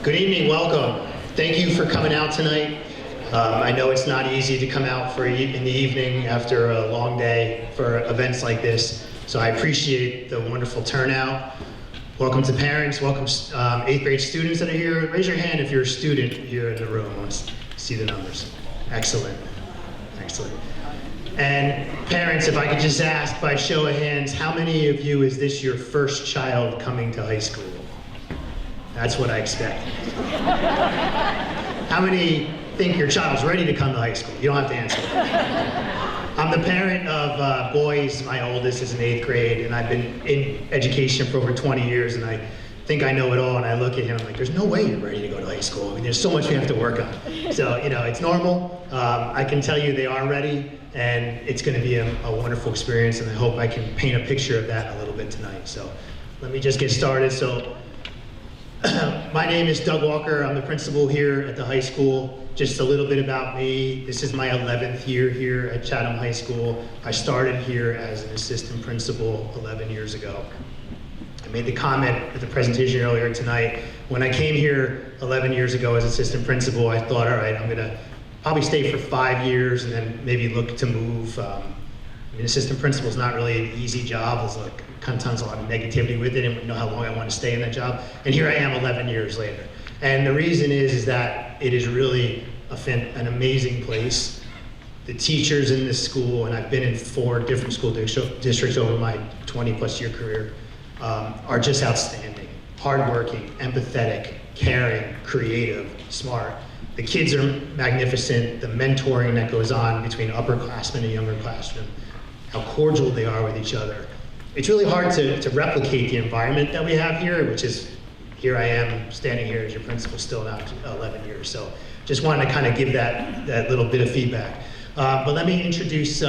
Good evening, welcome. Thank you for coming out tonight. I know it's not easy to come out in the evening after a long day for events like this, so I appreciate the wonderful turnout. Welcome to parents, welcome 8th grade students that are here. Raise your hand if you're a student here in the room. Let's see the numbers. Excellent, excellent. And parents, if I could just ask by show of hands, how many of you is this your first child coming to high school? That's what I expect. How many think your child's ready to come to high school? You don't have to answer that. I'm the parent of boys. My oldest is in 8th grade, and I've been in education for over 20 years, and I think I know it all, and I look at him like, there's no way you're ready to go to high school. I mean, there's so much we have to work on. So, it's normal. I can tell you they are ready, and it's gonna be a wonderful experience, and I hope I can paint a picture of that a little bit tonight. So let me just get started. So my name is Doug Walker. I'm the principal here at the high school. Just a little bit about me. This is my 11th year here at Chatham High School. I started here as an assistant principal 11 years ago. I made the comment at the presentation earlier tonight. When I came here 11 years ago as assistant principal, I thought, all right, I'm gonna probably stay for 5 years and then maybe look to move. Assistant principal is not really an easy job. There's kind of tons a lot of negativity with it, and we know how long I want to stay in that job. And here I am 11 years later. And the reason is that it is really an amazing place. The teachers in this school, and I've been in 4 different school districts over my 20+ year career, are just outstanding. Hardworking, empathetic, caring, creative, smart. The kids are magnificent. The mentoring that goes on between upperclassmen and younger classmen, how cordial they are with each other. It's really hard to replicate the environment that we have here, which is, here I am standing here as your principal still now 11 years. So just wanted to kind of give that little bit of feedback. But let me introduce,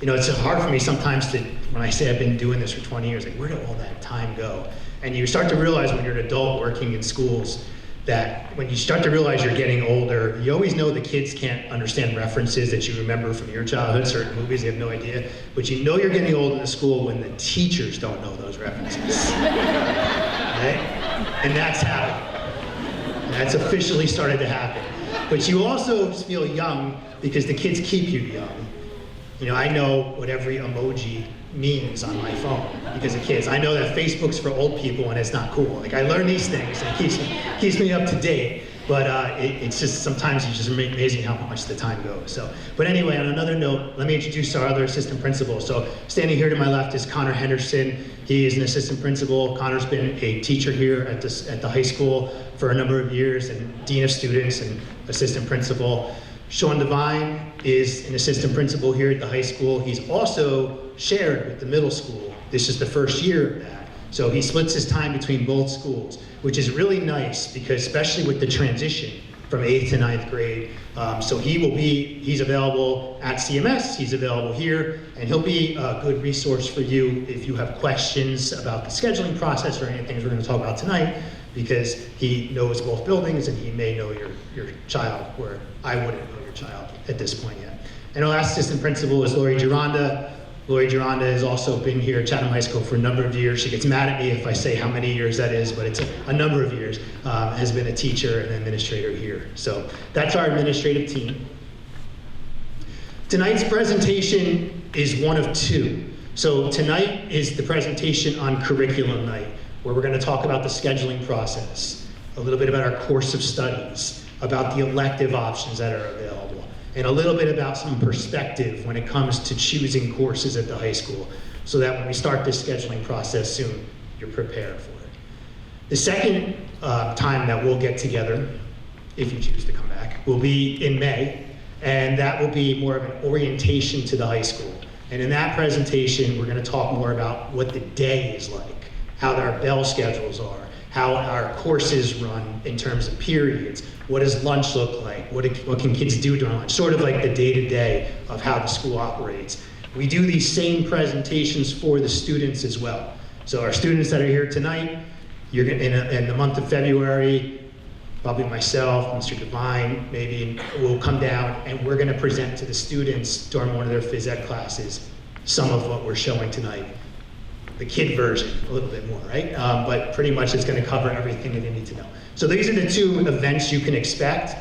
it's hard for me sometimes when I say I've been doing this for 20 years, like where did all that time go? And you start to realize when you're an adult working in schools that when you start to realize you're getting older, you always know the kids can't understand references that you remember from your childhood, certain movies, they have no idea. But you know you're getting old in the school when the teachers don't know those references. Right? And that's happening. That's officially started to happen. But you also feel young because the kids keep you young. I know what every emoji means on my phone because of kids. I know that Facebook's for old people and it's not cool. I learn these things and it keeps me up to date, but it's just sometimes it's just amazing how much the time goes. But anyway, on another note, let me introduce our other assistant principal. So standing here to my left is Connor Henderson. He is an assistant principal. Connor's been a teacher here at the high school for a number of years and dean of students and assistant principal. Sean Devine is an assistant principal here at the high school. He's also shared with the middle school. This is the first year of that. So he splits his time between both schools, which is really nice because especially with the transition from 8th to 9th grade. So he's available at CMS, he's available here, and he'll be a good resource for you if you have questions about the scheduling process or any things we're gonna talk about tonight, because he knows both buildings and he may know your child, where I wouldn't know your child at this point yet. And our last assistant principal is Lori Gironda. Lori Gironda has also been here at Chatham High School for a number of years. She gets mad at me if I say how many years that is, but it's a number of years. Has been a teacher and administrator here. So that's our administrative team. Tonight's presentation is one of 2. So tonight is the presentation on curriculum night, where we're going to talk about the scheduling process, a little bit about our course of studies, about the elective options that are available, and a little bit about some perspective when it comes to choosing courses at the high school, so that when we start this scheduling process soon, you're prepared for it. The second time that we'll get together, if you choose to come back, will be in May, and that will be more of an orientation to the high school. And in that presentation, we're going to talk more about what the day is like, how our bell schedules are, how our courses run in terms of periods, what does lunch look like, what can kids do during lunch, sort of like the day-to-day of how the school operates. We do these same presentations for the students as well. So our students that are here tonight, you're gonna, in the month of February, probably myself, Mr. Devine, maybe will come down and we're gonna present to the students during one of their phys ed classes some of what we're showing tonight. the kid version, a little bit more, right? But pretty much it's going to cover everything that you need to know. So these are the 2 events you can expect,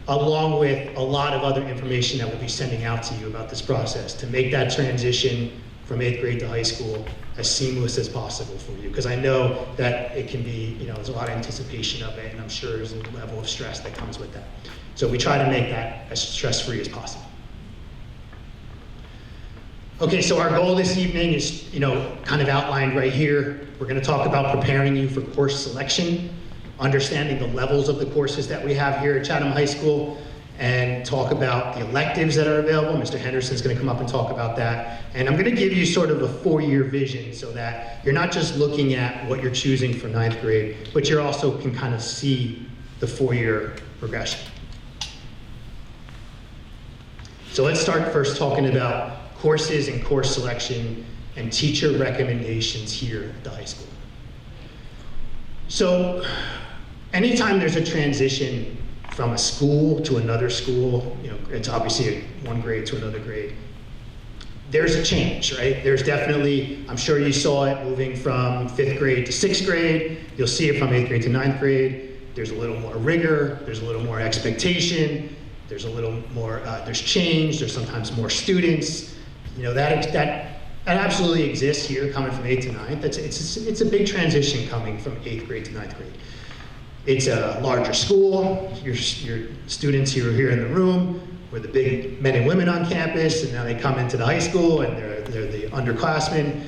along with a lot of other information that we'll be sending out to you about this process to make that transition from 8th grade to high school as seamless as possible for you. Because I know that it can be, there's a lot of anticipation of it, and I'm sure there's a level of stress that comes with that. So we try to make that as stress-free as possible. Okay, so our goal this evening is, kind of outlined right here. We're going to talk about preparing you for course selection, understanding the levels of the courses that we have here at Chatham High School, and talk about the electives that are available. Mr. Henderson's going to come up and talk about that. And I'm going to give you sort of a 4-year vision so that you're not just looking at what you're choosing for 9th grade, but you also can kind of see the 4-year progression. So let's start first talking about courses and course selection and teacher recommendations here at the high school. So anytime there's a transition from a school to another school, it's obviously one grade to another grade, there's a change, right? There's definitely, I'm sure you saw it moving from 5th grade to 6th grade. You'll see it from 8th grade to 9th grade. There's a little more rigor, there's a little more expectation, there's a little more, there's change, there's sometimes more students. That absolutely exists here coming from 8th to 9th. It's a big transition coming from 8th grade to 9th grade. It's a larger school. Your students who are here in the room were the big men and women on campus, and now they come into the high school and they're the underclassmen.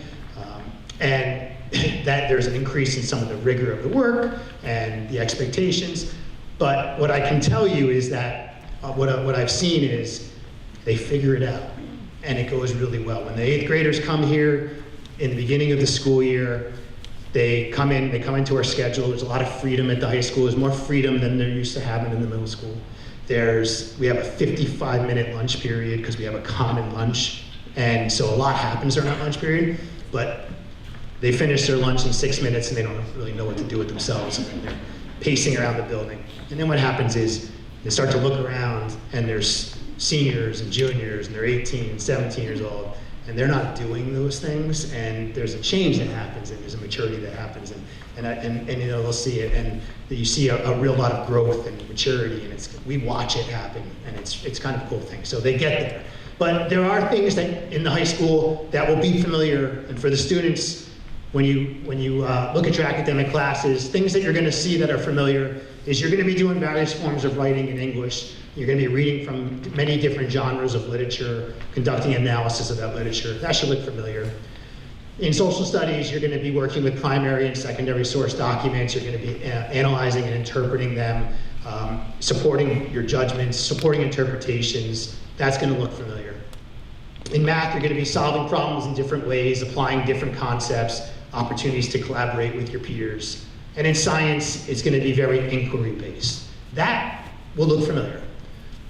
And that there's an increase in some of the rigor of the work and the expectations. But what I can tell you is that what I've seen is they figure it out, and it goes really well. When the 8th graders come here in the beginning of the school year, they come into our schedule. There's a lot of freedom at the high school. There's more freedom than they're used to having in the middle school. We have a 55-minute lunch period because we have a common lunch. And so a lot happens during that lunch period, but they finish their lunch in 6 minutes and they don't really know what to do with themselves. And they're pacing around the building. And then what happens is they start to look around and there's seniors and juniors and they're 18 and 17 years old. And they're not doing those things, and there's a change that happens, and there's a maturity that happens, and they'll see it, and you see a real lot of growth and maturity, and we watch it happen, and it's kind of a cool thing. So they get there, but there are things that in the high school that will be familiar, and for the students, when you look at your academic classes, things that you're going to see that are familiar is you're going to be doing various forms of writing in English. You're going to be reading from many different genres of literature, conducting analysis of that literature. That should look familiar. In social studies, you're going to be working with primary and secondary source documents. You're going to be analyzing and interpreting them, supporting your judgments, supporting interpretations. That's going to look familiar. In math, you're going to be solving problems in different ways, applying different concepts, opportunities to collaborate with your peers. And in science, it's going to be very inquiry-based. That will look familiar.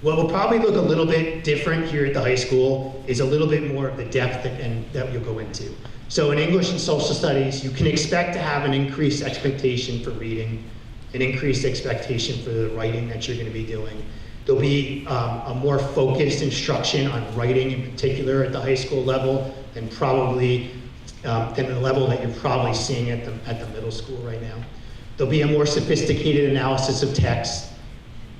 What will probably look a little bit different here at the high school is a little bit more of the depth that you'll go into. So in English and social studies, you can expect to have an increased expectation for reading, an increased expectation for the writing that you're going to be doing. There'll be a more focused instruction on writing in particular at the high school level than the level that you're probably seeing at the middle school right now. There'll be a more sophisticated analysis of text,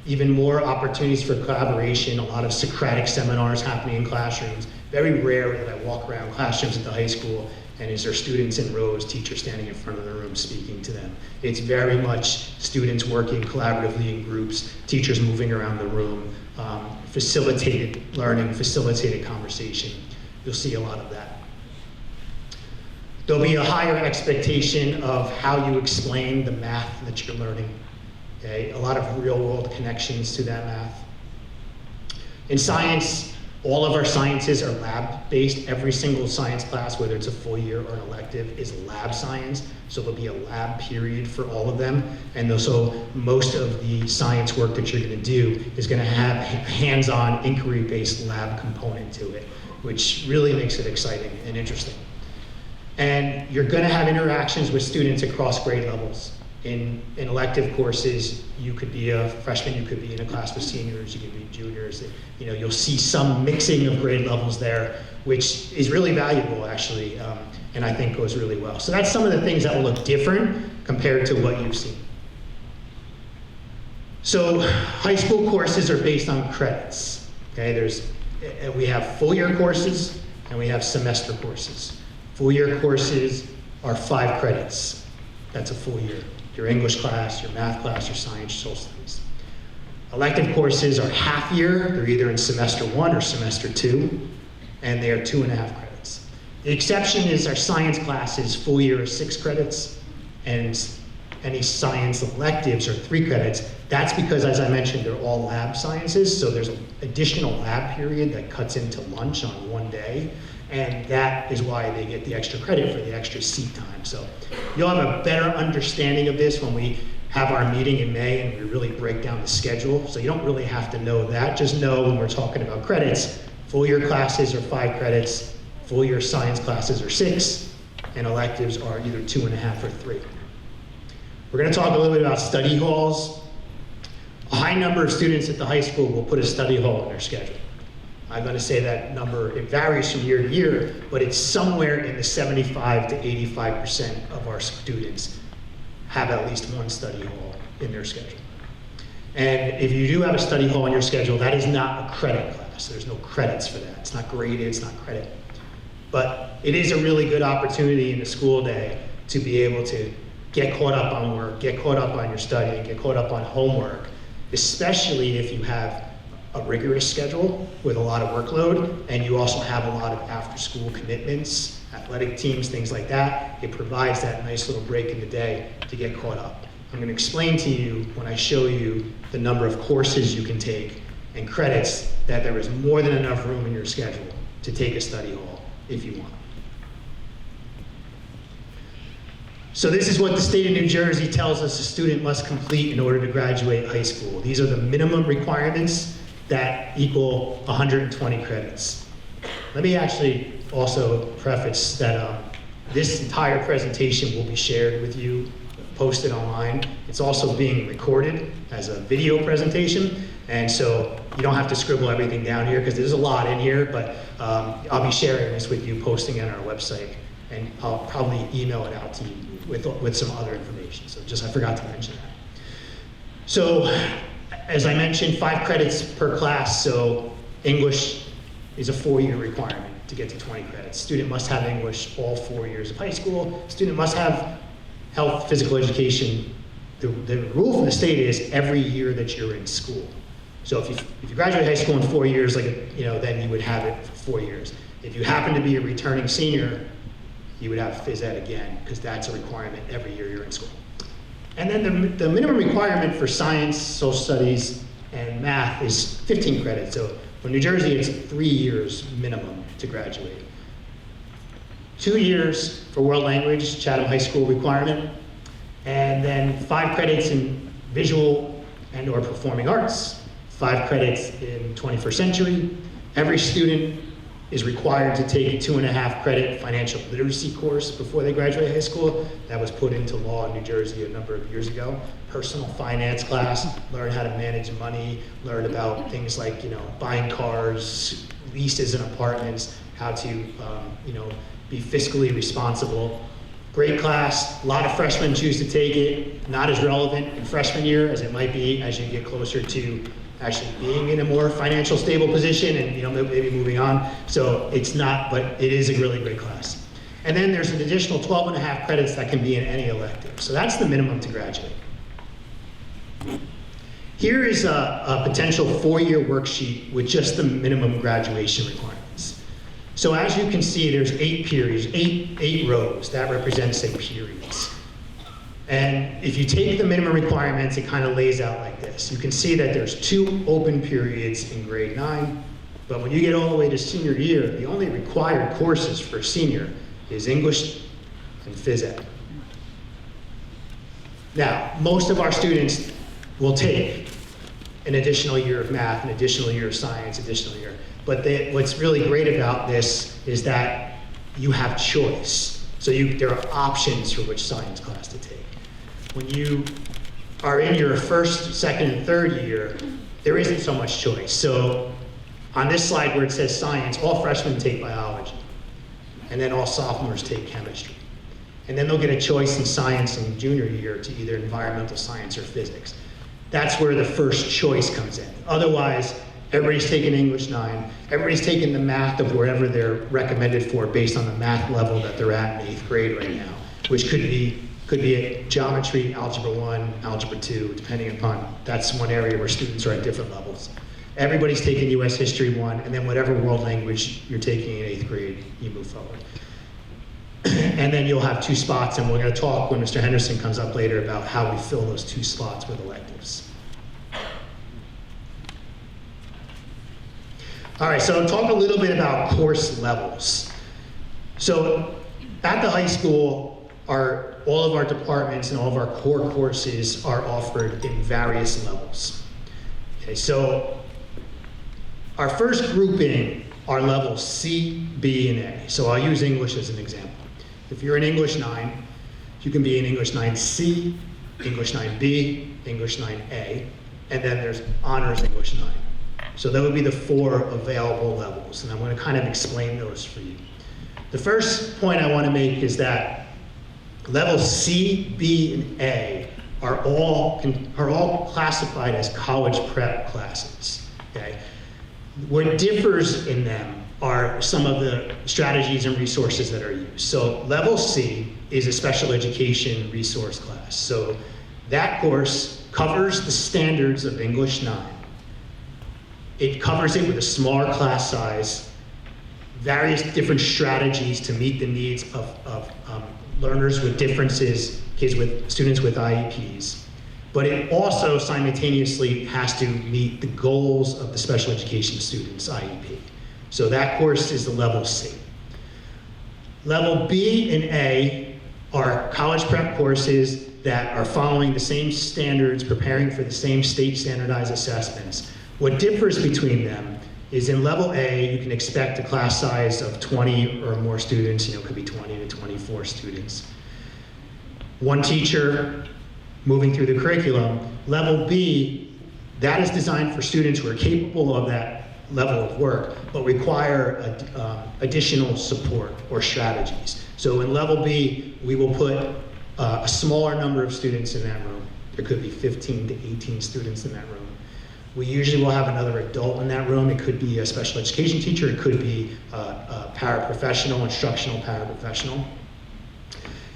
even more opportunities for collaboration, a lot of Socratic seminars happening in classrooms. Very rare that I walk around classrooms at the high school and is there students in rows, teachers standing in front of the room speaking to them. It's very much students working collaboratively in groups, teachers moving around the room, facilitated learning, facilitated conversation. You'll see a lot of that. There'll be a higher expectation of how you explain the math that you're learning. Okay? A lot of real-world connections to that math. In science, all of our sciences are lab-based. Every single science class, whether it's a full year or an elective, is lab science. So there'll be a lab period for all of them. And so most of the science work that you're going to do is going to have hands-on, inquiry-based lab component to it, which really makes it exciting and interesting. And you're going to have interactions with students across grade levels. In elective courses, you could be a freshman, you could be in a class with seniors, you could be juniors. You'll see some mixing of grade levels there, which is really valuable, actually. and I think goes really well. So that's some of the things that will look different compared to what you've seen. So high school courses are based on credits. Okay, we have full year courses and we have semester courses. Full year courses are 5 credits. That's a full year. Your English class, your math class, your science, social studies. Elective courses are half year. They're either in semester 1 or semester 2, and they are 2.5 credits. The exception is our science classes, full year is 6 credits, and any science electives are 3 credits. That's because, as I mentioned, they're all lab sciences, so there's an additional lab period that cuts into lunch on one day, and that is why they get the extra credit for the extra seat time. So you'll have a better understanding of this when we have our meeting in May and we really break down the schedule. So you don't really have to know that, just know when we're talking about credits, full year classes are 5 credits, full year science classes are 6, and electives are either 2.5 or 3. We're going to talk a little bit about study halls. A high number of students at the high school will put a study hall in their schedule. I'm going to say that number, it varies from year to year, but it's somewhere in the 75 to 85% of our students have at least one study hall in their schedule. And if you do have a study hall in your schedule, that is not a credit class. There's no credits for that. It's not graded, it's not credit. But it is a really good opportunity in the school day to be able to get caught up on work, get caught up on your studying, get caught up on homework, especially if you have a rigorous schedule with a lot of workload, and you also have a lot of after-school commitments, athletic teams, things like that. It provides that nice little break in the day to get caught up. I'm going to explain to you when I show you the number of courses you can take and credits that there is more than enough room in your schedule to take a study hall if you want. So this is what the state of New Jersey tells us a student must complete in order to graduate high school. These are the minimum requirements that equal 120 credits. Let me actually also preface that this entire presentation will be shared with you, posted online. It's also being recorded as a video presentation, and so you don't have to scribble everything down here because there's a lot in here, but I'll be sharing this with you, posting it on our website, and I'll probably email it out to you with some other information. So I forgot to mention that. So, as I mentioned, 5 credits per class, so English is a 4-year requirement to get to 20 credits. Student must have English all 4 years of high school. Student must have health, physical education. The rule from the state is every year that you're in school. So if you graduate high school in 4 years, then you would have it for 4 years. If you happen to be a returning senior, you would have phys ed again, because that's a requirement every year you're in school. And then the minimum requirement for science, social studies, and math is 15 credits. So for New Jersey, it's 3 years minimum to graduate. 2 years for world language, Chatham High School requirement, and then 5 credits in visual and or performing arts, 5 credits in 21st century. Every student is required to take a 2.5 credit financial literacy course before they graduate high school. That was put into law in New Jersey a number of years ago. Personal finance class, learn how to manage money, learn about things like buying cars, leases and apartments, how to be fiscally responsible. Great class, a lot of freshmen choose to take it, not as relevant in freshman year as it might be as you get closer to actually being in a more financial stable position and maybe moving on. So it's not, but it is a really great class. And then there's an additional 12.5 credits that can be in any elective. So that's the minimum to graduate. Here is a potential 4-year worksheet with just the minimum graduation requirements. So as you can see, there's 8 periods, 8 rows. That represents, say, periods. And if you take the minimum requirements, it kind of lays out like this. You can see that there's 2 open periods in grade 9, but when you get all the way to senior year, the only required courses for senior is English and phys ed. Now, most of our students will take an additional year of math, an additional year of science, additional year. But what's really great about this is that you have choice. So there are options for which science class to take. When you are in your first, second, and third year, there isn't so much choice. So on this slide where it says science, all freshmen take biology. and then all sophomores take chemistry. And then they'll get a choice in science in junior year to either environmental science or physics. That's where the first choice comes in. Otherwise, everybody's taking English 9, everybody's taking the math of wherever they're recommended for based on the math level that they're at in 8th grade right now, which could be a geometry, algebra 1, algebra 2, depending upon, that's one area where students are at different levels. Everybody's taking US History 1, and then whatever world language you're taking in 8th grade, you move forward. And then you'll have 2 spots, and we're going to talk when Mr. Henderson comes up later about how we fill those 2 slots with electives. All right, so talk a little bit about course levels. So at the high school, all of our departments and all of our core courses are offered in various levels. Okay, so our first grouping are levels C, B, and A. So I'll use English as an example. If you're in English 9, you can be in English 9C, English 9B, English 9A, and then there's Honors English 9. So that would be the 4 available levels, and I'm going to kind of explain those for you. The first point I want to make is that levels C, B, and A are all classified as college prep classes. Okay? What differs in them are some of the strategies and resources that are used. So level C is a special education resource class. So that course covers the standards of English 9. It covers it with a smaller class size, various different strategies to meet the needs of learners with differences, students with IEPs. But it also simultaneously has to meet the goals of the special education student's IEP. So that course is the level C. Level B and A are college prep courses that are following the same standards, preparing for the same state standardized assessments. What differs between them is in level A, you can expect a class size of 20 or more students, it could be 20 to 24 students. One teacher moving through the curriculum. Level B, that is designed for students who are capable of that level of work, but require additional support or strategies. So in level B, we will put a smaller number of students in that room. There could be 15 to 18 students in that room. We usually will have another adult in that room. It could be a special education teacher, it could be a paraprofessional, instructional paraprofessional.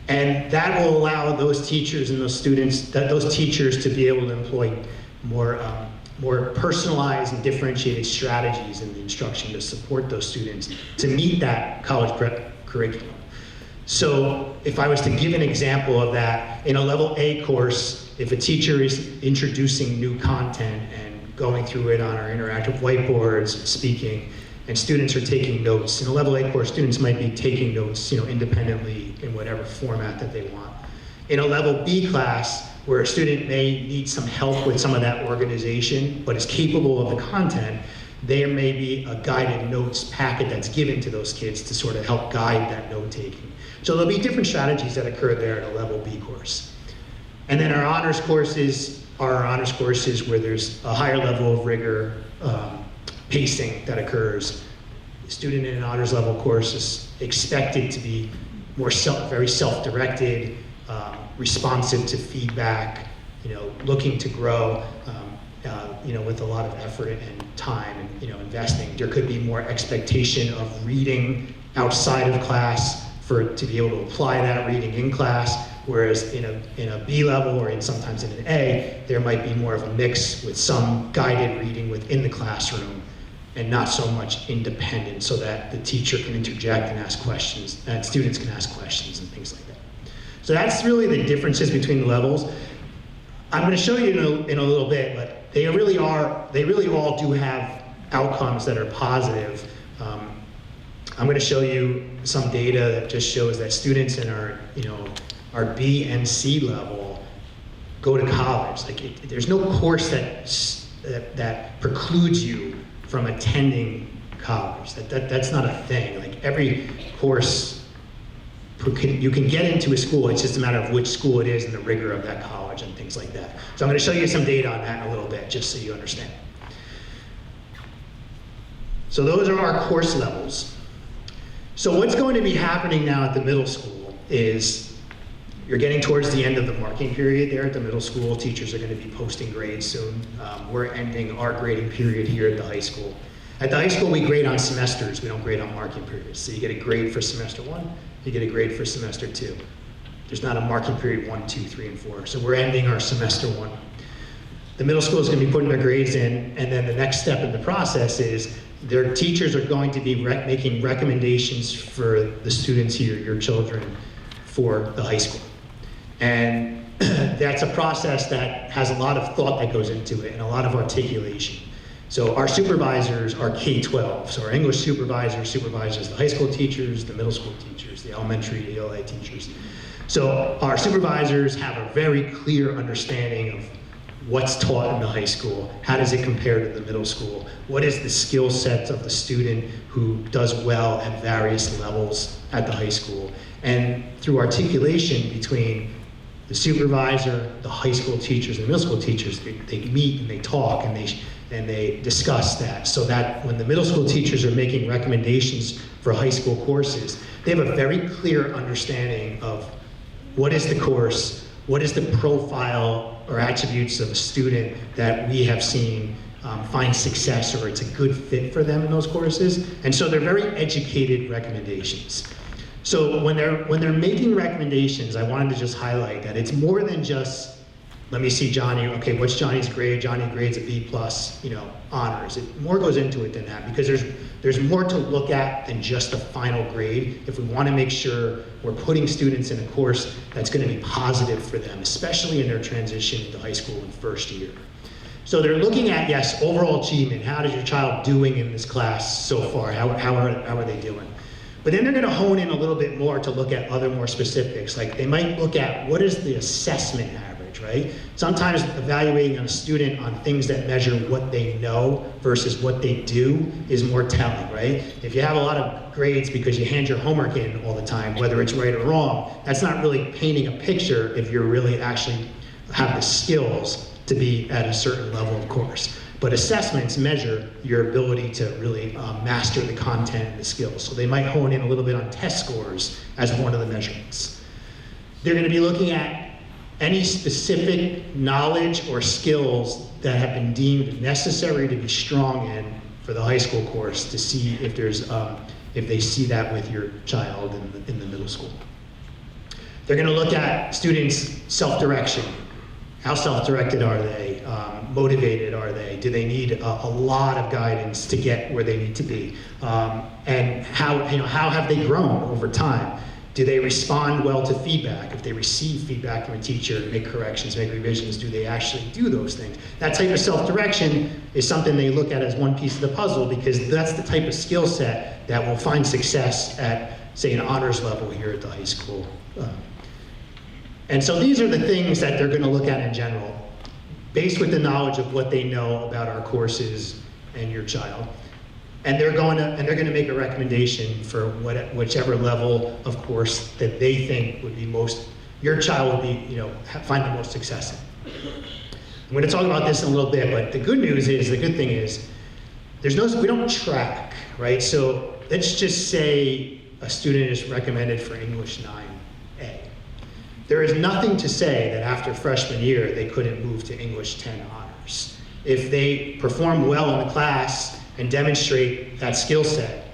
And that will allow those teachers and those students, those teachers to be able to employ more personalized and differentiated strategies in the instruction to support those students to meet that college prep curriculum. So if I was to give an example of that, in a level A course, if a teacher is introducing new content and going through it on our interactive whiteboards, speaking, and students are taking notes. In a level A course, students might be taking notes, independently in whatever format that they want. In a level B class, where a student may need some help with some of that organization, but is capable of the content, there may be a guided notes packet that's given to those kids to sort of help guide that note-taking. So there'll be different strategies that occur there in a level B course. And then our honors courses are our honors courses where there's a higher level of rigor, pacing that occurs. The student in an honors level course is expected to be more very self-directed, responsive to feedback, looking to grow, with a lot of effort and time and investing. There could be more expectation of reading outside of class to be able to apply that reading in class. Whereas in a B level or sometimes in an A, there might be more of a mix with some guided reading within the classroom and not so much independent, so that the teacher can interject and ask questions, and students can ask questions and things like that. So that's really the differences between the levels. I'm going to show you in a little bit, but they really all do have outcomes that are positive. I'm going to show you some data that just shows that students in our B and C level go to college. There's no course that precludes you from attending college. That's not a thing. Every course you can get into a school. It's just a matter of which school it is and the rigor of that college and things like that. So I'm going to show you some data on that in a little bit, just so you understand. So those are our course levels. So what's going to be happening now at the middle school is you're getting towards the end of the marking period there at the middle school. Teachers are going to be posting grades soon. We're ending our grading period here at the high school. At the high school, we grade on semesters. We don't grade on marking periods. So you get a grade for semester 1, you get a grade for semester 2. There's not a marking period 1, 2, 3, and 4. So we're ending our semester 1. The middle school is going to be putting their grades in, and then the next step in the process is their teachers are going to be making recommendations for the students here, your children, for the high school. And that's a process that has a lot of thought that goes into it and a lot of articulation. So our supervisors are K-12. So our English supervises the high school teachers, the middle school teachers, the elementary ELA teachers. So our supervisors have a very clear understanding of what's taught in the high school, how does it compare to the middle school, what is the skill set of the student who does well at various levels at the high school. And through articulation between the supervisor, the high school teachers, and the middle school teachers, they meet and they talk and they discuss that, so that when the middle school teachers are making recommendations for high school courses, they have a very clear understanding of what is the course, what is the profile or attributes of a student that we have seen find success, or it's a good fit for them in those courses. And so they're very educated recommendations. So when they're making recommendations, I wanted to just highlight that it's more than just, let me see Johnny, okay, what's Johnny's grade? Johnny grades a B+, honors. It more goes into it than that, because there's more to look at than just the final grade if we want to make sure we're putting students in a course that's going to be positive for them, especially in their transition into high school in first year. So they're looking at, yes, overall achievement. How is your child doing in this class so far? How are they doing? But then they're going to hone in a little bit more to look at other more specifics. Like they might look at what is the assessment average, right? Sometimes evaluating a student on things that measure what they know versus what they do is more telling, right? If you have a lot of grades because you hand your homework in all the time, whether it's right or wrong, that's not really painting a picture if you're really actually have the skills to be at a certain level of course. But assessments measure your ability to really master the content and the skills. So they might hone in a little bit on test scores as one of the measurements. They're going to be looking at any specific knowledge or skills that have been deemed necessary to be strong in for the high school course, to see if there's if they see that with your child in the middle school. They're going to look at students' self-direction. How self-directed are they? Motivated are they? Do they need a lot of guidance to get where they need to be? And how have they grown over time? Do they respond well to feedback? If they receive feedback from a teacher, make corrections, make revisions, do they actually do those things? That type of self-direction is something they look at as one piece of the puzzle, because that's the type of skill set that will find success at, say, an honors level here at the high school. And so these are the things that they're going to look at in general, based with the knowledge of what they know about our courses and your child. And they're going to make a recommendation for whichever level of course that they think would be your child would be, find the most success in. I'm going to talk about this in a little bit, but the good thing is, we don't track, right? So let's just say a student is recommended for English 9A. There is nothing to say that after freshman year they couldn't move to English 10 honors. If they perform well in the class and demonstrate that skill set,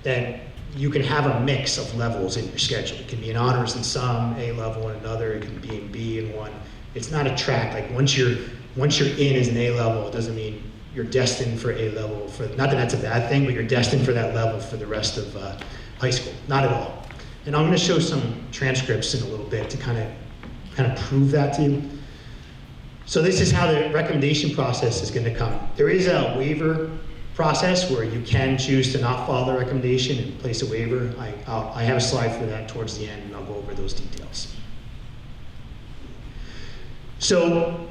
then you can have a mix of levels in your schedule. It can be an honors in some, A level in another, it can be in B in one. It's not a track. Like once you're in as an A level, it doesn't mean you're destined for A level. Not that that's a bad thing, but you're destined for that level for the rest of high school. Not at all. And I'm going to show some transcripts in a little bit to kind of prove that to you. So this is how the recommendation process is going to come. There is a waiver process where you can choose to not follow the recommendation and place a waiver. I have a slide for that towards the end, and I'll go over those details. So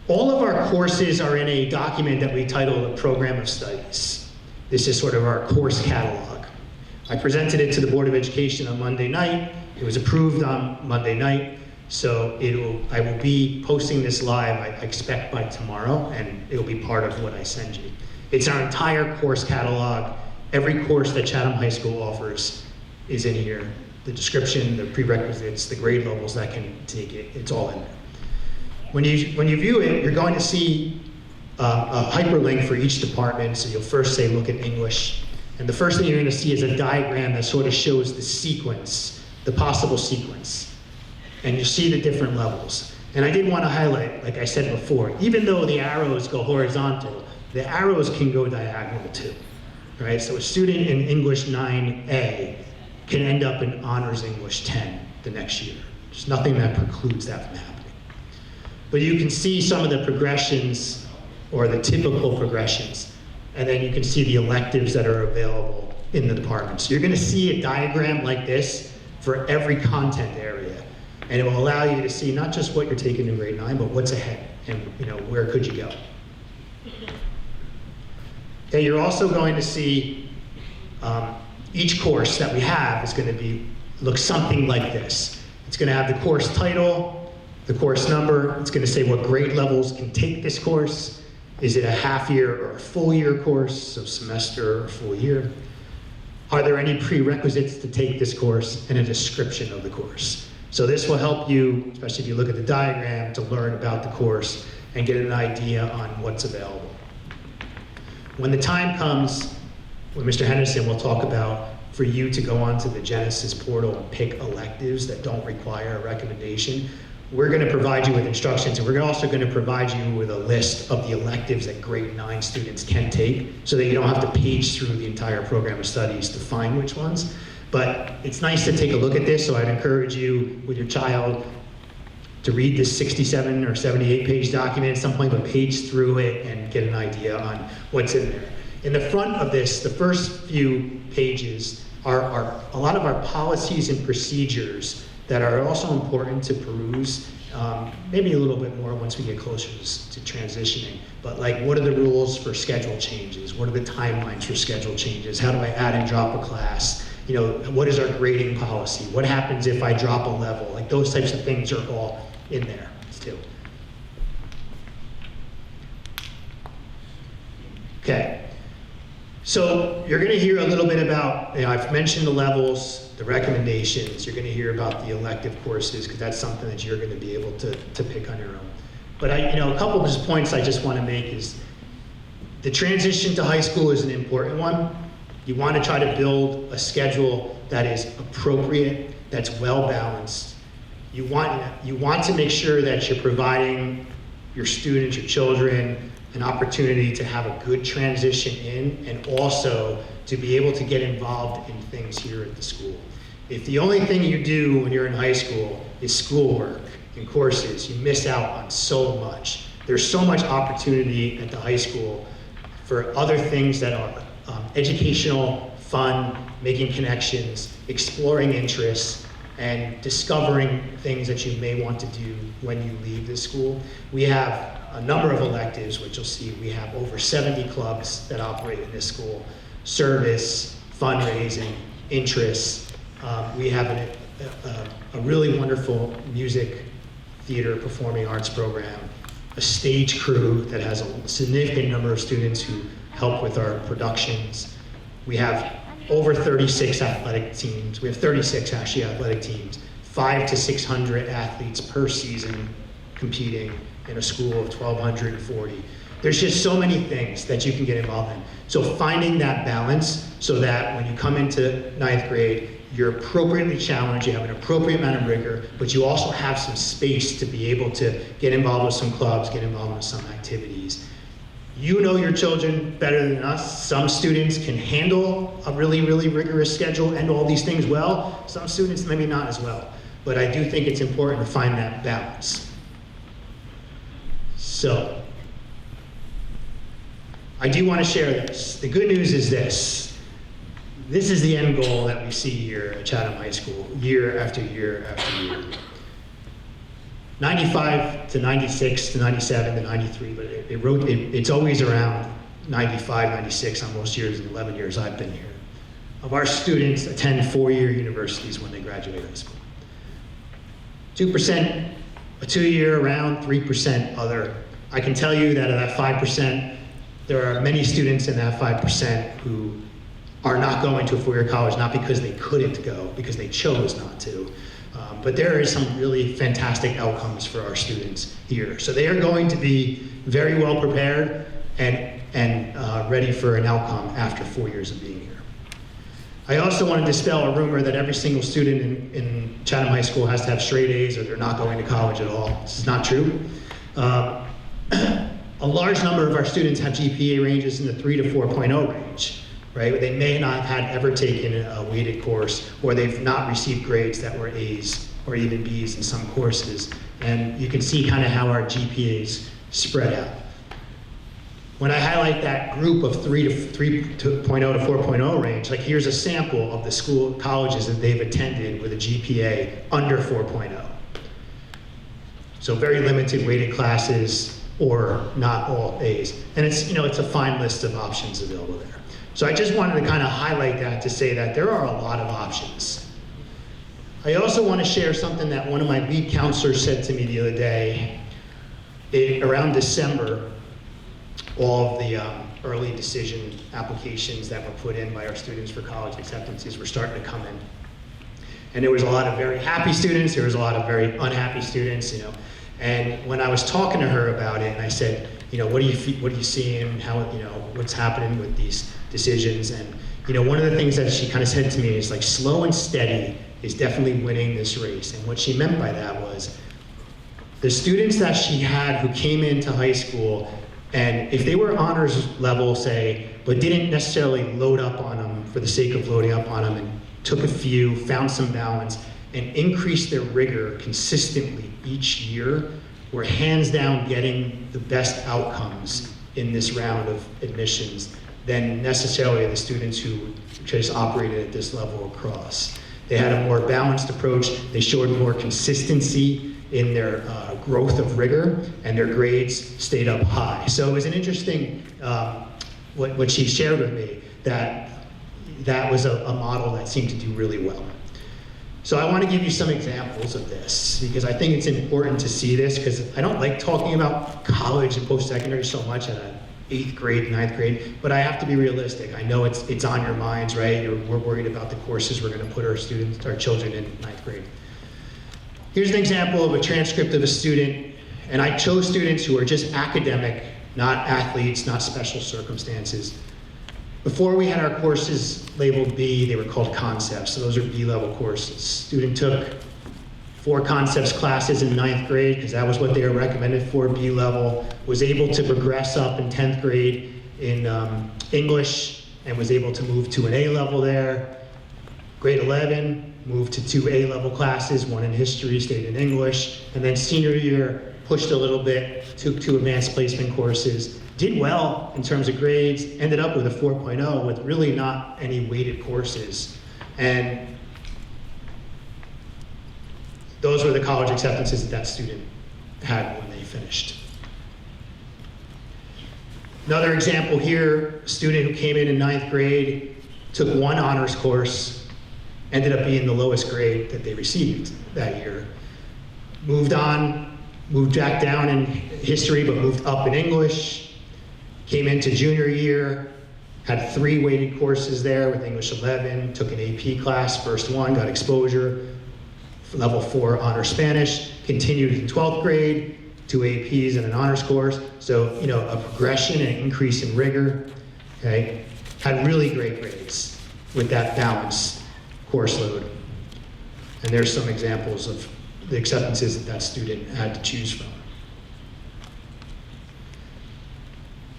all of our courses are in a document that we title a Program of Studies. This is sort of our course catalog. I presented it to the Board of Education on Monday night. It was approved on Monday night. So I will be posting this live, I expect by tomorrow, and it'll be part of what I send you. It's our entire course catalog. Every course that Chatham High School offers is in here. The description, the prerequisites, the grade levels that can take it, it's all in there. When you view it, you're going to see a hyperlink for each department. So you'll first say, look at English. And the first thing you're gonna see is a diagram that sort of shows the sequence, the possible sequence. And you see the different levels. And I did want to highlight, like I said before, even though the arrows go horizontal, the arrows can go diagonal too, right? So a student in English 9A can end up in Honors English 10 the next year. There's nothing that precludes that from happening. But you can see some of the progressions, or the typical progressions, and then you can see the electives that are available in the department. So you're gonna see a diagram like this for every content area. And it will allow you to see not just what you're taking in grade 9, but what's ahead, and where could you go. Okay, you're also going to see each course that we have is going to look something like this. It's going to have the course title, the course number. It's going to say what grade levels can take this course. Is it a half year or a full year course, so semester or full year? Are there any prerequisites to take this course, and a description of the course? So this will help you, especially if you look at the diagram, to learn about the course and get an idea on what's available. When the time comes, when Mr. Henderson will talk about for you to go onto the Genesis portal and pick electives that don't require a recommendation, we're going to provide you with instructions, and we're also going to provide you with a list of the electives that grade 9 students can take, so that you don't have to page through the entire program of studies to find which ones. But it's nice to take a look at this, so I'd encourage you with your child to read this 67 or 78 page document at some point, but page through it and get an idea on what's in there. In the front of this, the first few pages are a lot of our policies and procedures that are also important to peruse, maybe a little bit more once we get closer to transitioning. But like, what are the rules for schedule changes? What are the timelines for schedule changes? How do I add and drop a class? What is our grading policy? What happens if I drop a level? Like, those types of things are all in there too. Okay, so you're gonna hear a little bit about, I've mentioned the levels, the recommendations. You're gonna hear about the elective courses, because that's something that you're gonna be able to pick on your own. But a couple of just points I just wanna make is, the transition to high school is an important one. You want to try to build a schedule that is appropriate, that's well balanced. You want to make sure that you're providing your students, your children, an opportunity to have a good transition in, and also to be able to get involved in things here at the school. If the only thing you do when you're in high school is schoolwork and courses, you miss out on so much. There's so much opportunity at the high school for other things that are educational, fun, making connections, exploring interests, and discovering things that you may want to do when you leave the school. We have a number of electives, which you'll see. We have over 70 clubs that operate in this school: service, fundraising, interests. We have a really wonderful music, theater, performing arts program, a stage crew that has a significant number of students who help with our productions. We have over 36 athletic teams. We have 36 actually athletic teams, 500 to 600 athletes per season competing in a school of 1,240. There's just so many things that you can get involved in. So finding that balance so that when you come into 9th grade, you're appropriately challenged, you have an appropriate amount of rigor, but you also have some space to be able to get involved with some clubs, get involved with some activities. You know your children better than us. Some students can handle a really, really rigorous schedule and all these things well. Some students maybe not as well. But I do think it's important to find that balance. So, I do want to share this. The good news is this. This is the end goal that we see here at Chatham High School, year after year after year. 95 to 96 to 97 to 93, but it's always around 95, 96 on most years, in the 11 years I've been here. Of our students attend four-year universities when they graduate high school. 2% a two-year, around 3% other. I can tell you that of that 5%, there are many students in that 5% who are not going to a four-year college, not because they couldn't go, because they chose not to. But there is some really fantastic outcomes for our students here. So they are going to be very well prepared and ready for an outcome after 4 years of being here. I also want to dispel a rumor that every single student in Chatham High School has to have straight A's or they're not going to college at all. This is not true. A large number of our students have GPA ranges in the 3 to 4.0 range, right? They may not have ever taken a weighted course, or they've not received grades that were A's or even B's in some courses. And you can see kind of how our GPAs spread out. When I highlight that group of 3.0 to 4.0 range, like here's a sample of the colleges that they've attended with a GPA under 4.0. So very limited weighted classes, or not all A's. And it's a fine list of options available there. So I just wanted to kind of highlight that to say that there are a lot of options. I also want to share something that one of my lead counselors said to me the other day. Around December, all of the early decision applications that were put in by our students for college acceptances were starting to come in. And there was a lot of very happy students, there was a lot of very unhappy students, And when I was talking to her about it, and I said, what are you seeing? How, what's happening with these decisions? And, one of the things that she kind of said to me is like, slow and steady is definitely winning this race. And what she meant by that was, the students that she had who came into high school, and if they were honors level, say, but didn't necessarily load up on them for the sake of loading up on them, and took a few, found some balance, and increased their rigor consistently each year, were hands down getting the best outcomes in this round of admissions than necessarily the students who just operated at this level across. They had a more balanced approach, they showed more consistency in their growth of rigor, and their grades stayed up high. So it was an interesting, what she shared with me, that was a model that seemed to do really well. So I want to give you some examples of this, because I think it's important to see this, because I don't like talking about college and post-secondary so much at an 8th grade, 9th grade, but I have to be realistic. I know it's on your minds, right? We're worried about the courses we're going to put our children in 9th grade. Here's an example of a transcript of a student, and I chose students who are just academic, not athletes, not special circumstances. Before we had our courses labeled B, they were called concepts, so those are B-level courses. Student took 4 concepts classes in 9th grade, because that was what they were recommended for, B-level, was able to progress up in 10th grade in English, and was able to move to an A-level there. Grade 11, moved to 2 A-level classes, 1 in history, stayed in English, and then senior year, pushed a little bit, took 2 advanced placement courses, did well in terms of grades, ended up with a 4.0 with really not any weighted courses. And those were the college acceptances that student had when they finished. Another example here, a student who came in 9th grade, took 1 honors course, ended up being the lowest grade that they received that year. Moved on, moved back down in history, but moved up in English. Came into junior year, had 3 weighted courses there with English 11, took an AP class, first one, got exposure, level 4 honor Spanish, continued in 12th grade, 2 APs and an honors course. So, a progression and increase in rigor, okay? Had really great grades with that balanced course load. And there's some examples of the acceptances that student had to choose from.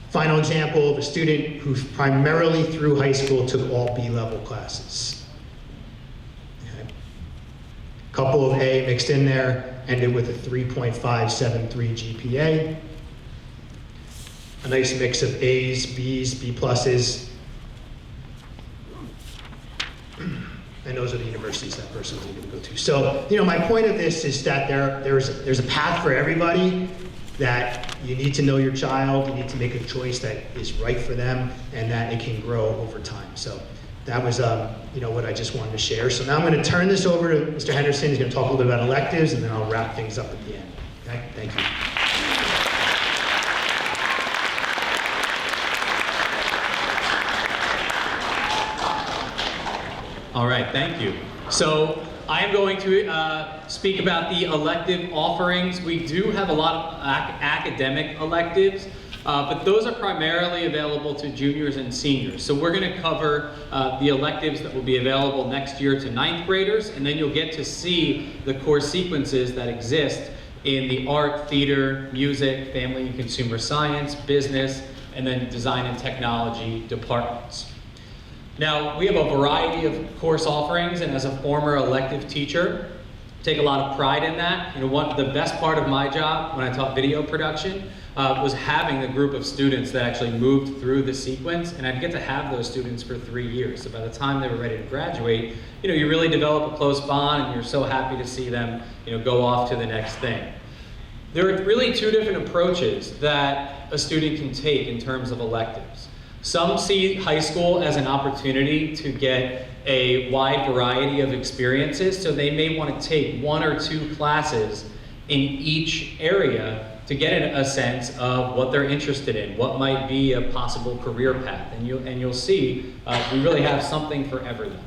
Final example of a student who primarily through high school took all B-level classes. Okay. Couple of A mixed in there, ended with a 3.573 GPA. A nice mix of A's, B's, B pluses. And those are the universities that person was able to go to. So, my point of this is that there's a path for everybody, that you need to know your child, you need to make a choice that is right for them, and that it can grow over time. So that was what I just wanted to share. So now I'm going to turn this over to Mr. Henderson. He's going to talk a little bit about electives, and then I'll wrap things up at the end. Okay? Thank you. All right, thank you. So I am going to speak about the elective offerings. We do have a lot of academic electives, but those are primarily available to juniors and seniors. So we're going to cover the electives that will be available next year to 9th graders, and then you'll get to see the course sequences that exist in the art, theater, music, family and consumer science, business, and then design and technology departments. Now, we have a variety of course offerings, and as a former elective teacher, take a lot of pride in that. You know, the best part of my job when I taught video production was having a group of students that actually moved through the sequence, and I'd get to have those students for 3 years. So by the time they were ready to graduate, you know, you really develop a close bond, and you're so happy to see them, you know, go off to the next thing. There are really two different approaches that a student can take in terms of electives. Some see high school as an opportunity to get a wide variety of experiences, so they may want to take 1 or 2 classes in each area to get a sense of what they're interested in, what might be a possible career path, and you'll see we really have something for everyone.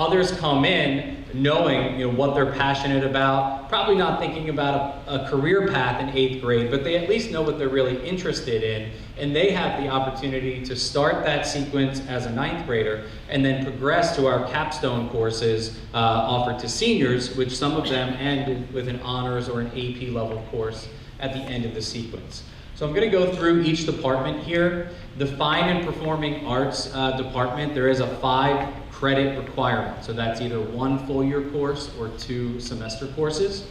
Others come in knowing, you know, what they're passionate about, probably not thinking about a career path in 8th grade, but they at least know what they're really interested in, and they have the opportunity to start that sequence as a 9th grader and then progress to our capstone courses offered to seniors, which some of them end with an honors or an AP level course at the end of the sequence. So I'm going to go through each department here. The Fine and Performing Arts department, there is a 5-credit requirement. So that's either 1 full year course or 2 semester courses.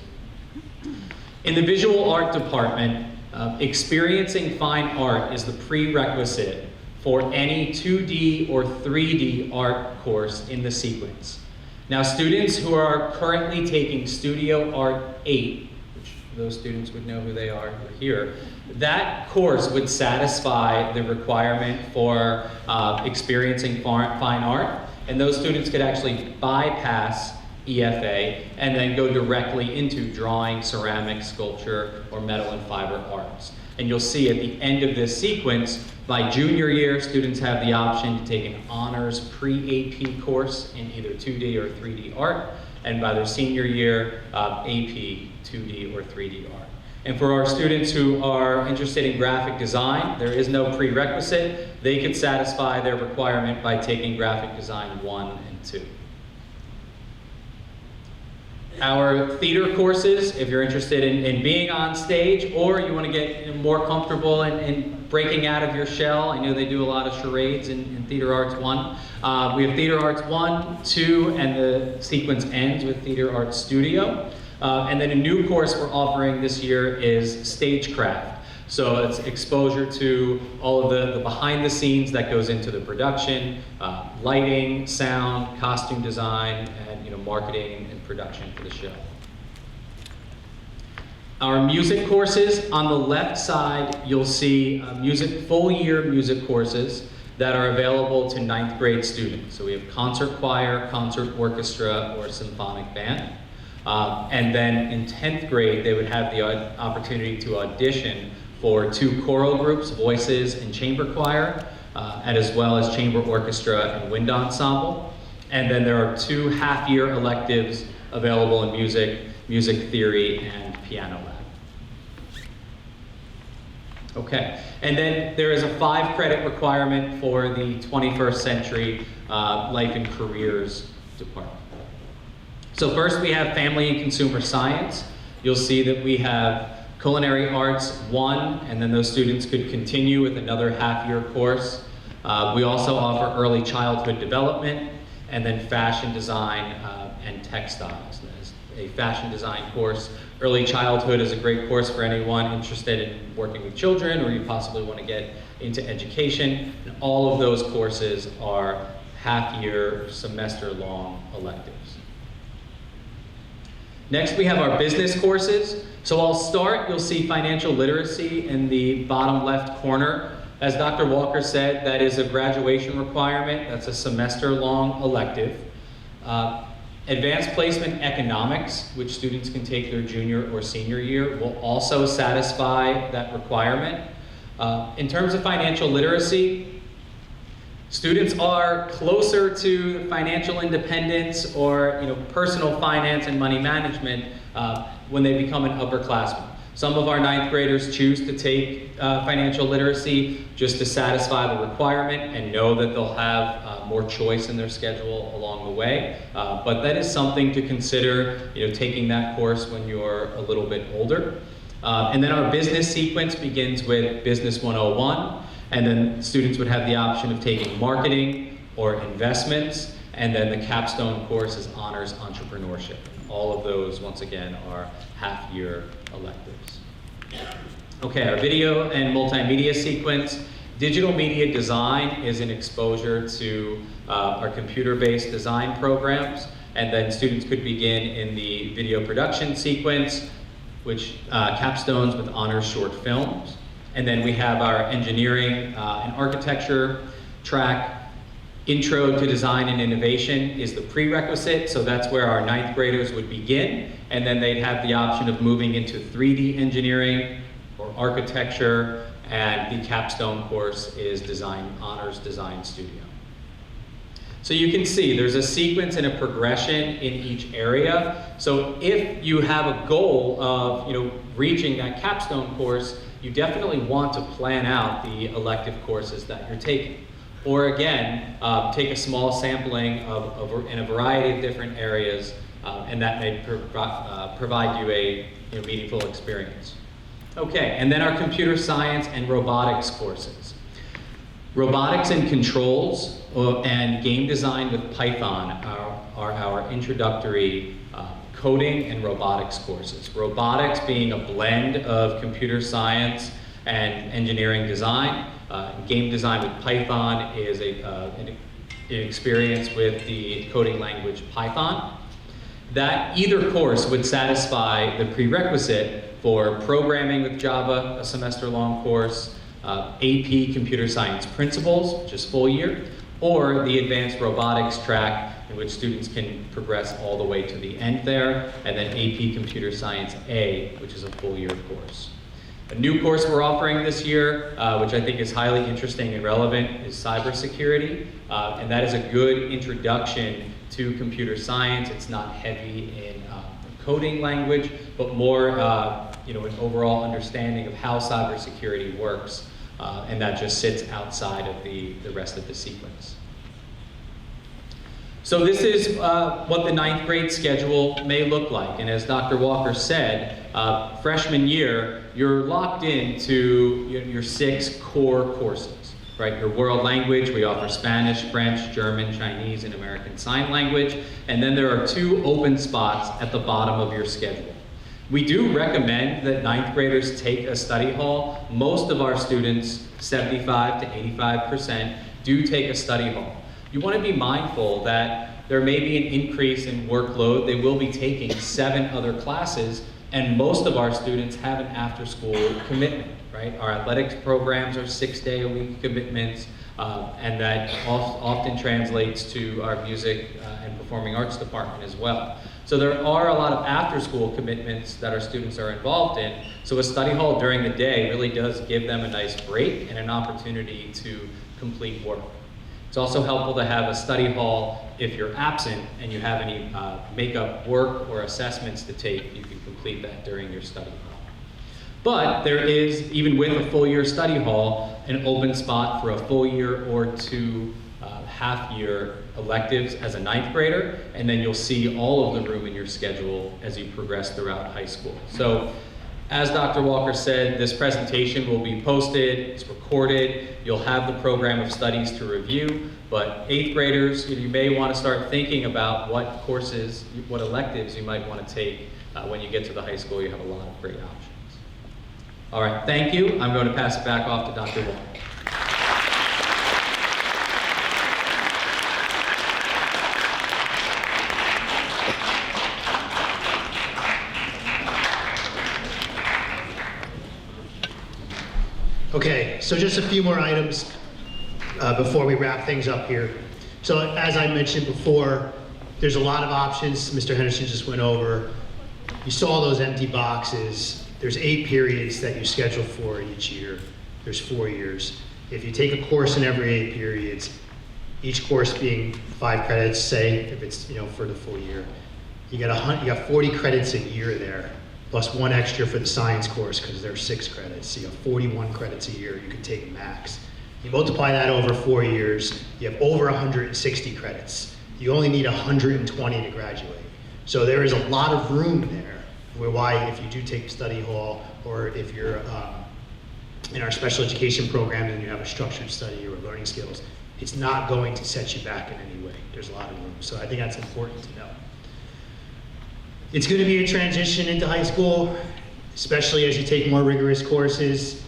In the Visual Art department, experiencing fine art is the prerequisite for any 2D or 3D art course in the sequence. Now, students who are currently taking Studio Art 8, which those students would know who they are here, that course would satisfy the requirement for experiencing fine art, and those students could actually bypass EFA and then go directly into drawing, ceramic, sculpture, or metal and fiber arts. And you'll see at the end of this sequence, by junior year, students have the option to take an honors pre-AP course in either 2D or 3D art, and by their senior year, AP, 2D or 3D art. And for our students who are interested in graphic design, there is no prerequisite. They can satisfy their requirement by taking graphic design 1 and 2. Our theater courses, if you're interested in being on stage or you want to get more comfortable in breaking out of your shell, I know they do a lot of charades in Theater Arts 1. We have Theater Arts 1, 2, and the sequence ends with Theater Arts Studio. And then a new course we're offering this year is Stagecraft. So it's exposure to all of the behind the scenes that goes into the production, lighting, sound, costume design, and marketing and production for the show. Our music courses, on the left side, you'll see full year music courses that are available to 9th grade students. So we have concert choir, concert orchestra, or symphonic band. And then in 10th grade, they would have the opportunity to audition for 2 choral groups, voices and chamber choir, and as well as chamber orchestra and wind ensemble. And then there are 2 half-year electives available in music, music theory, and piano lab. Okay, and then there is a 5-credit requirement for the 21st Century Life and Careers department. So first we have Family and Consumer Science. You'll see that we have Culinary Arts 1, and then those students could continue with another half-year course. We also offer Early Childhood Development, and then Fashion Design and Textiles. There's a fashion design course. Early Childhood is a great course for anyone interested in working with children, or you possibly want to get into education. And all of those courses are half-year, semester-long electives. Next, we have our business courses. So I'll start, you'll see financial literacy in the bottom left corner. As Dr. Walker said, that is a graduation requirement. That's a semester-long elective. Advanced Placement Economics, which students can take their junior or senior year, will also satisfy that requirement. In terms of financial literacy, Students are closer to financial independence or personal finance and money management when they become an upperclassman. Some of our ninth graders choose to take financial literacy just to satisfy the requirement and know that they'll have more choice in their schedule along the way. But that is something to consider, taking that course when you're a little bit older. And then our business sequence begins with Business 101, and then students would have the option of taking marketing or investments, and then the capstone course is honors entrepreneurship. All of those, once again, are half-year electives. Okay, our video and multimedia sequence. Digital media design is an exposure to our computer-based design programs, and then students could begin in the video production sequence, which capstones with honors short films. And then we have our engineering and architecture track. Intro to Design and Innovation is the prerequisite, so that's where our ninth graders would begin, and then they'd have the option of moving into 3D engineering or architecture, and the capstone course is Honors Design Studio. So you can see there's a sequence and a progression in each area. So if you have a goal of reaching that capstone course, you definitely want to plan out the elective courses that you're taking. Or again, take a small sampling in a variety of different areas, and that may provide you a meaningful experience. Okay, and then our computer science and robotics courses. Robotics and controls and game design with Python are our introductory coding and robotics courses. Robotics being a blend of computer science and engineering design. Game design with Python is an experience with the coding language Python. That either course would satisfy the prerequisite for programming with Java, a semester-long course, AP Computer Science Principles, which is full year, or the Advanced Robotics track, in which students can progress all the way to the end there, and then AP Computer Science A, which is a full year course. A new course we're offering this year, which I think is highly interesting and relevant, is cybersecurity, and that is a good introduction to computer science. It's not heavy in coding language, but more an overall understanding of how cybersecurity works, and that just sits outside of the rest of the sequence. So this is what the ninth grade schedule may look like, and as Dr. Walker said, freshman year, you're locked into your 6 core courses, right? Your world language, we offer Spanish, French, German, Chinese, and American Sign Language, and then there are 2 open spots at the bottom of your schedule. We do recommend that ninth graders take a study hall. Most of our students, 75 to 85%, do take a study hall. You want to be mindful that there may be an increase in workload. They will be taking 7 other classes, and most of our students have an after-school commitment, right? Our athletics programs are 6-day-a-week commitments, and that often translates to our music and performing arts department as well. So there are a lot of after-school commitments that our students are involved in, so a study hall during the day really does give them a nice break and an opportunity to complete work. It's also helpful to have a study hall if you're absent and you have any makeup work or assessments to take. You can complete that during your study hall. But there is, even with a full year study hall, an open spot for a full year or 2 half-year electives as a ninth grader, and then you'll see all of the room in your schedule as you progress throughout high school. So, as Dr. Walker said, this presentation will be posted, it's recorded, you'll have the program of studies to review, but 8th graders, you may want to start thinking about what courses, what electives you might want to take when you get to the high school. You have a lot of great options. All right, thank you. I'm going to pass it back off to Dr. Walker. Okay, so just a few more items before we wrap things up here. So as I mentioned before, there's a lot of options Mr. Henderson just went over. You saw those empty boxes. There's 8 periods that you schedule for each year. There's 4 years. If you take a course in every 8 periods, each course being 5 credits, say, if it's, for the full year. You got 40 credits a year there, plus 1 extra for the science course because there's 6 credits. So you have 41 credits a year you can take max. You multiply that over 4 years, you have over 160 credits. You only need 120 to graduate. So there is a lot of room there why if you do take study hall or if you're in our special education program and you have a structured study or learning skills, it's not going to set you back in any way. There's a lot of room. So I think that's important to know. It's going to be a transition into high school, especially as you take more rigorous courses.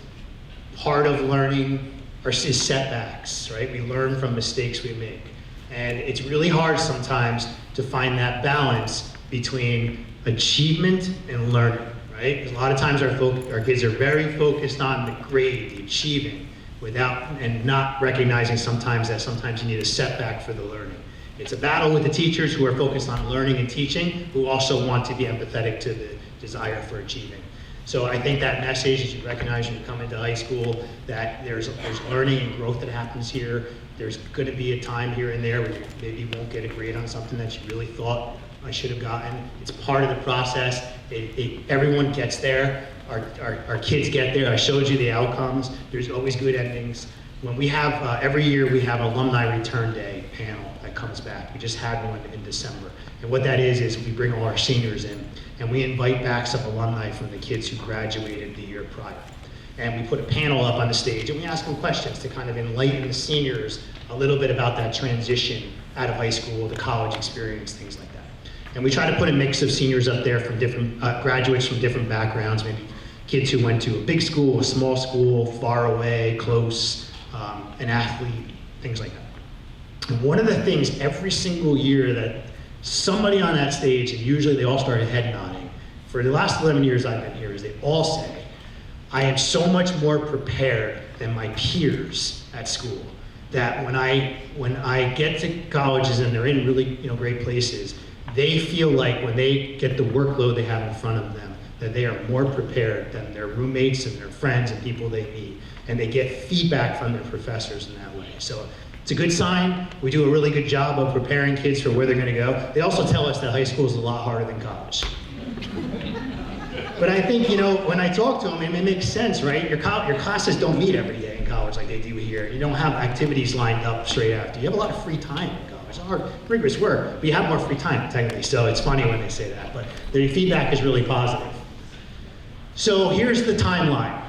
Part of learning is setbacks, right? We learn from mistakes we make. And it's really hard sometimes to find that balance between achievement and learning, right? Because a lot of times our kids are very focused on the grade, the achieving, and not recognizing sometimes that sometimes you need a setback for the learning. It's a battle with the teachers who are focused on learning and teaching, who also want to be empathetic to the desire for achieving. So I think that message is you recognize when you come into high school that there's learning and growth that happens here. There's going to be a time here and there where you maybe won't get a grade on something that you really thought I should have gotten. It's part of the process. Everyone gets there. Our kids get there. I showed you the outcomes. There's always good endings. When we have, every year we have Alumni Return Day panel that comes back. We just had one in December. And what that is we bring all our seniors in and we invite back some alumni from the kids who graduated the year prior. And we put a panel up on the stage and we ask them questions to kind of enlighten the seniors a little bit about that transition out of high school, the college experience, things like that. And we try to put a mix of seniors up there from different, graduates from different backgrounds, maybe kids who went to a big school, a small school, far away, close, an athlete, things like that. And one of the things every single year that somebody on that stage, and usually they all started head nodding, for the last 11 years I've been here, is they all say, I am so much more prepared than my peers at school, that when I get to colleges and they're in really great places, they feel like when they get the workload they have in front of them, that they are more prepared than their roommates and their friends and people they meet, and they get feedback from their professors in that way. So it's a good sign. We do a really good job of preparing kids for where they're going to go. They also tell us that high school is a lot harder than college. But I think, when I talk to them, it makes sense, right? Your classes don't meet every day in college like they do here. You don't have activities lined up straight after. You have a lot of free time in college. It's hard, rigorous work, but you have more free time, technically. So it's funny when they say that, but the feedback is really positive. So here's the timeline.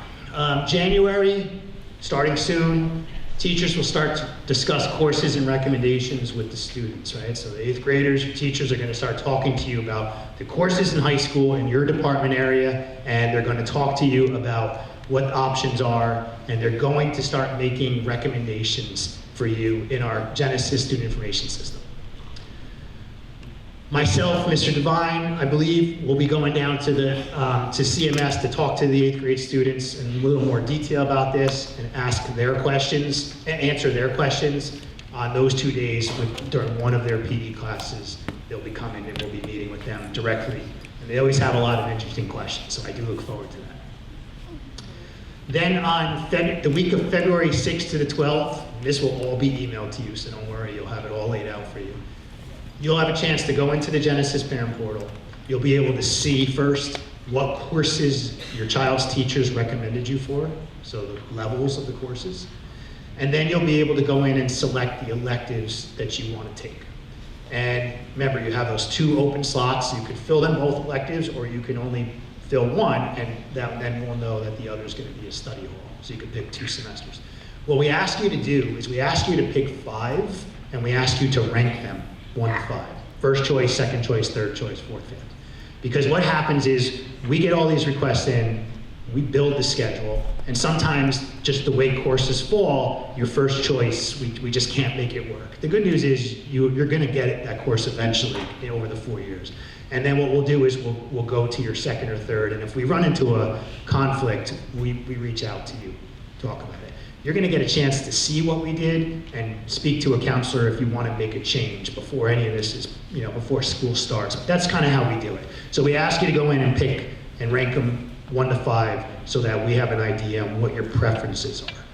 January, starting soon, teachers will start to discuss courses and recommendations with the students, right? So the 8th graders, your teachers are going to start talking to you about the courses in high school in your department area, and they're going to talk to you about what options are, and they're going to start making recommendations for you in our Genesis Student Information System. Myself, Mr. Devine, I believe, will be going down to CMS to talk to the 8th grade students in a little more detail about this and ask their questions and answer their questions on those 2 days during one of their PD classes. They'll be coming and we'll be meeting with them directly. And they always have a lot of interesting questions, so I do look forward to that. Then on the week of February 6th to the 12th, this will all be emailed to you, so don't worry, you'll have it all laid out for you. You'll have a chance to go into the Genesis Parent Portal. You'll be able to see first what courses your child's teachers recommended you for, so the levels of the courses. And then you'll be able to go in and select the electives that you want to take. And remember, you have those 2 open slots. You could fill them both electives, or you can only fill one, and then we'll know that the other is going to be a study hall. So you can pick 2 semesters. What we ask you to do is we ask you to pick 5, and we ask you to rank them 1 to 5. First choice, second choice, third choice, fourth, fifth. Because what happens is we get all these requests in, we build the schedule, and sometimes just the way courses fall, your first choice, we just can't make it work. The good news is you're going to get that course eventually over the 4 years. And then what we'll do is we'll go to your second or third, and if we run into a conflict, we reach out to you, talk about it. You're going to get a chance to see what we did and speak to a counselor if you want to make a change before any of this is, before school starts. But that's kind of how we do it. So we ask you to go in and pick and rank them 1 to 5 so that we have an idea on what your preferences are.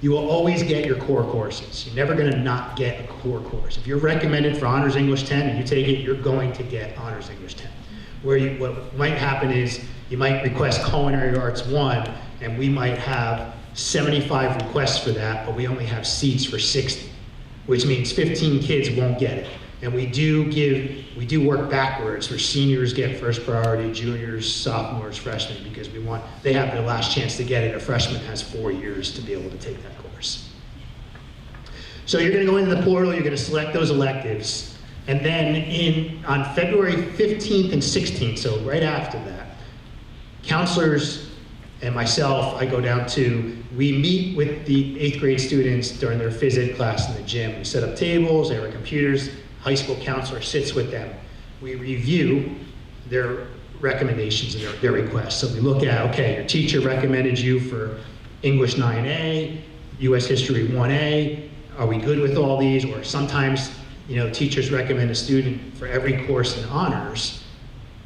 You will always get your core courses. You're never gonna not get a core course. If you're recommended for Honors English 10 and you take it, you're going to get Honors English 10. What might happen is you might request Culinary Arts 1, and we might have 75 requests for that, but we only have seats for 60, which means 15 kids won't get it. And we do work backwards, where seniors get first priority, juniors, sophomores, freshmen, because they have their last chance to get it. A freshman has 4 years to be able to take that course. So you're gonna go into the portal, you're gonna select those electives, and then on February 15th and 16th, so right after that, counselors and myself, I go down we meet with the 8th grade students during their phys ed class in the gym. We set up tables, there are computers, high school counselor sits with them. We review their recommendations and their requests. So we look at, okay, your teacher recommended you for English 9A, US History 1A, are we good with all these? Or sometimes, teachers recommend a student for every course in honors,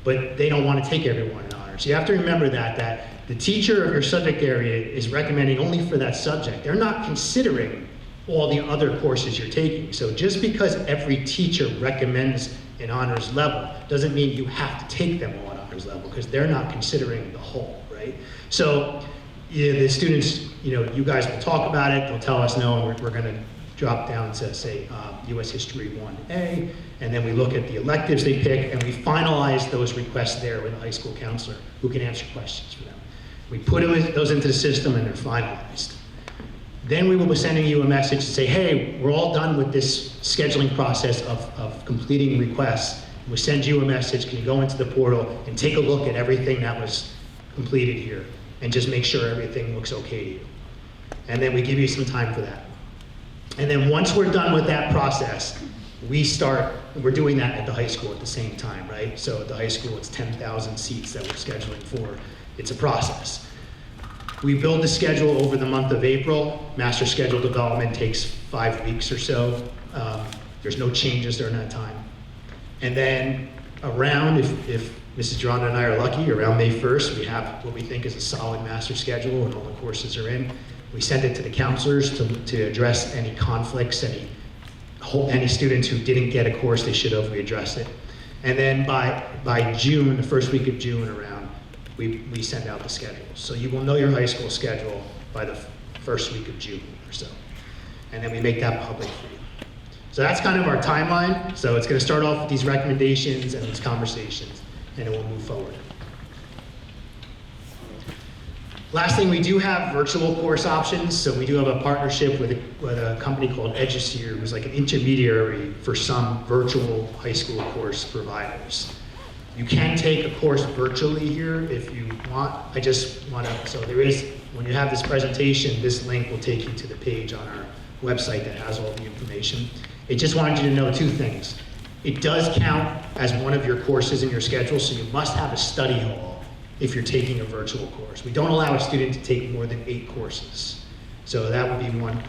but they don't want to take everyone in honors. You have to remember that the teacher of your subject area is recommending only for that subject. They're not considering all the other courses you're taking. So just because every teacher recommends an honors level doesn't mean you have to take them all at honors level, because they're not considering the whole, right? So the students, you guys will talk about it, they'll tell us no, and we're gonna drop down to say US History 1A, and then we look at the electives they pick, and we finalize those requests there with a high school counselor who can answer questions for them. We put those into the system and they're finalized. Then we will be sending you a message to say, hey, we're all done with this scheduling process of completing requests. We'll send you a message, can you go into the portal and take a look at everything that was completed here and just make sure everything looks okay to you. And then we give you some time for that. And then once we're done with that process, we're doing that at the high school at the same time, right? So at the high school, it's 10,000 seats that we're scheduling for. It's a process. We build the schedule over the month of April. Master schedule development takes 5 weeks or so. There's no changes during that time. And then around, if Mrs. Geronda and I are lucky, around May 1st, we have what we think is a solid master schedule and all the courses are in. We send it to the counselors to address any conflicts, any students who didn't get a course they should have, we address it. And then by June, the first week of June around, we send out the schedule. So you will know your high school schedule by the first week of June or so. And then we make that public for you. So that's kind of our timeline. So it's gonna start off with these recommendations and these conversations, and it will move forward. Last thing, we do have virtual course options. So we do have a partnership with a company called Eduseer, who's like an intermediary for some virtual high school course providers. You can take a course virtually here if you want. So there is, when you have this presentation, this link will take you to the page on our website that has all the information. It just wanted you to know 2 things. It does count as one of your courses in your schedule, so you must have a study hall if you're taking a virtual course. We don't allow a student to take more than 8 courses. So that would be one.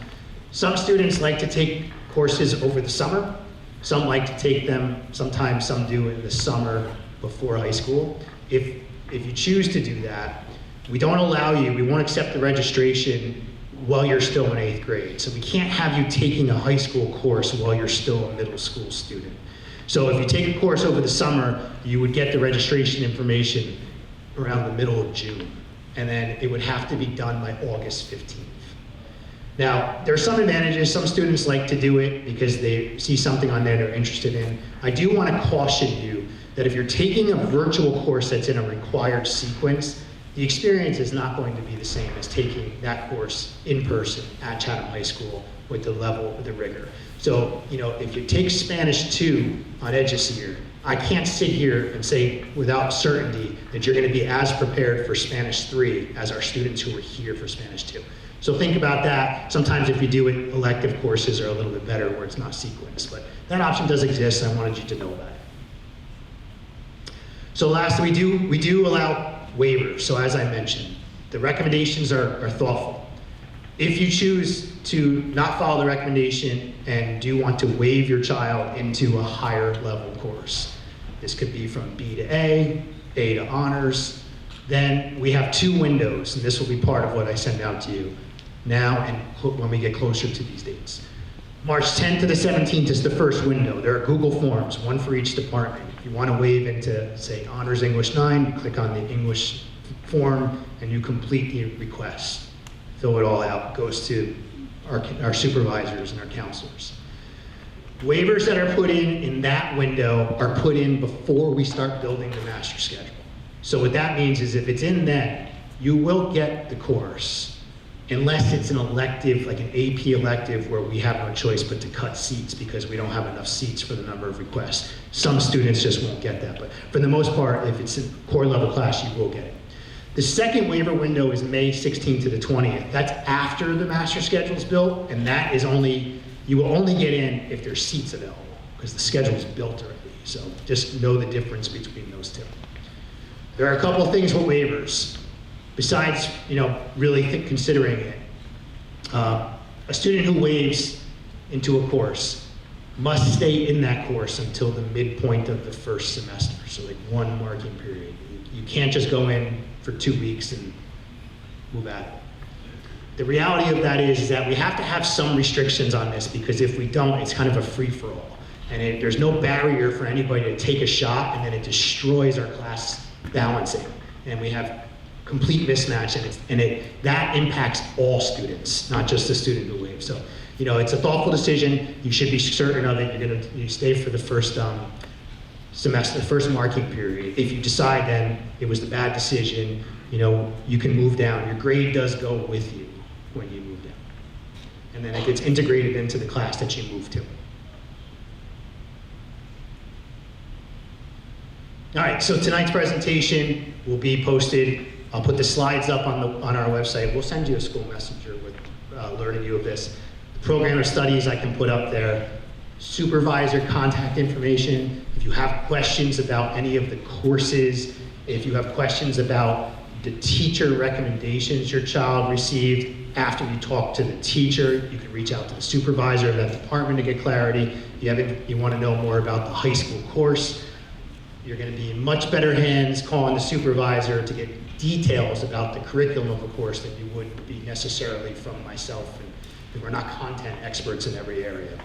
Some students like to take courses over the summer. Some like to take them, sometimes some do in the summer before high school. If you choose to do that, we don't allow you, we won't accept the registration while you're still in 8th grade. So we can't have you taking a high school course while you're still a middle school student. So if you take a course over the summer, you would get the registration information around the middle of June. And then it would have to be done by August 15th. Now, there are some advantages. Some students like to do it because they see something on there they're interested in. I do want to caution you that if you're taking a virtual course that's in a required sequence, the experience is not going to be the same as taking that course in person at Chatham High School with the level of the rigor. So, if you take Spanish 2 on Eduseer, I can't sit here and say without certainty that you're going to be as prepared for Spanish 3 as our students who are here for Spanish 2. So think about that. Sometimes if you do it, elective courses are a little bit better where it's not sequenced, but that option does exist, and I wanted you to know about it. So lastly, we do allow waivers. So as I mentioned, the recommendations are thoughtful. If you choose to not follow the recommendation and do want to waive your child into a higher level course, this could be from B to A to honors, then we have 2 windows, and this will be part of what I send out to you. now and when we get closer to these dates. March 10th to the 17th is the first window. There are Google Forms, one for each department. If you want to waive into, say, Honors English 9, you click on the English form and you complete the request. Fill it all out, it goes to our supervisors and our counselors. Waivers that are put in that window are put in before we start building the master schedule. So what that means is if it's in then, you will get the course, unless it's an elective, like an AP elective, where we have no choice but to cut seats because we don't have enough seats for the number of requests. Some students just won't get that, but for the most part, if it's a core level class, you will get it. The second waiver window is May 16th to the 20th. That's after the master schedule is built, and that is only, you will only get in if there's seats available, because the schedule is built already. So just know the difference between those two. There are a couple of things with waivers, besides really considering it. A student who waives into a course must stay in that course until the midpoint of the first semester, so like one marking period. You can't just go in for 2 weeks and move out of it. The reality of that is that we have to have some restrictions on this, because if we don't, it's kind of a free-for-all. And there's no barrier for anybody to take a shot, and then it destroys our class balancing. And we have complete mismatch, and that impacts all students, not just the student who waives. So, it's a thoughtful decision. You should be certain of it. You stay for the first semester, the first marking period. If you decide then it was the bad decision, you can move down. Your grade does go with you when you move down. And then it gets integrated into the class that you move to. All right, so tonight's presentation will be posted. I'll put the slides up on our website. We'll send you a school messenger with alerting you of this. The program of studies I can put up there. Supervisor contact information. If you have questions about any of the courses, if you have questions about the teacher recommendations your child received after you talk to the teacher, you can reach out to the supervisor of that department to get clarity. If you want to know more about the high school course, you're going to be in much better hands calling the supervisor to get details about the curriculum of a course than you would be necessarily from myself, and we're not content experts in every area.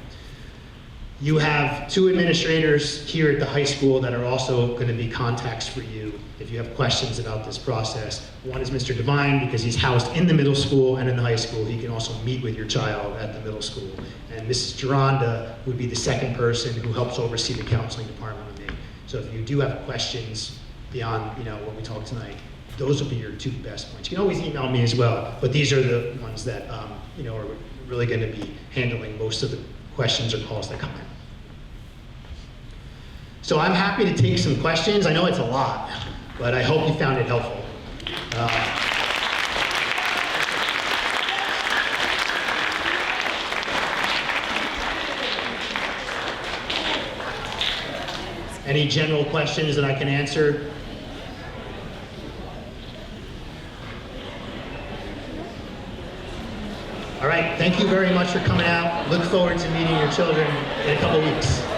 You have 2 administrators here at the high school that are also going to be contacts for you if you have questions about this process. One is Mr. Devine, because he's housed in the middle school and in the high school. He can also meet with your child at the middle school. And Mrs. Geronda would be the second person who helps oversee the counseling department with me. So if you do have questions beyond what we talked tonight, those will be your 2 best points. You can always email me as well, but these are the ones that are really going to be handling most of the questions or calls that come in. So I'm happy to take some questions. I know it's a lot, but I hope you found it helpful. Any general questions that I can answer? All right, thank you very much for coming out. Look forward to meeting your children in a couple weeks.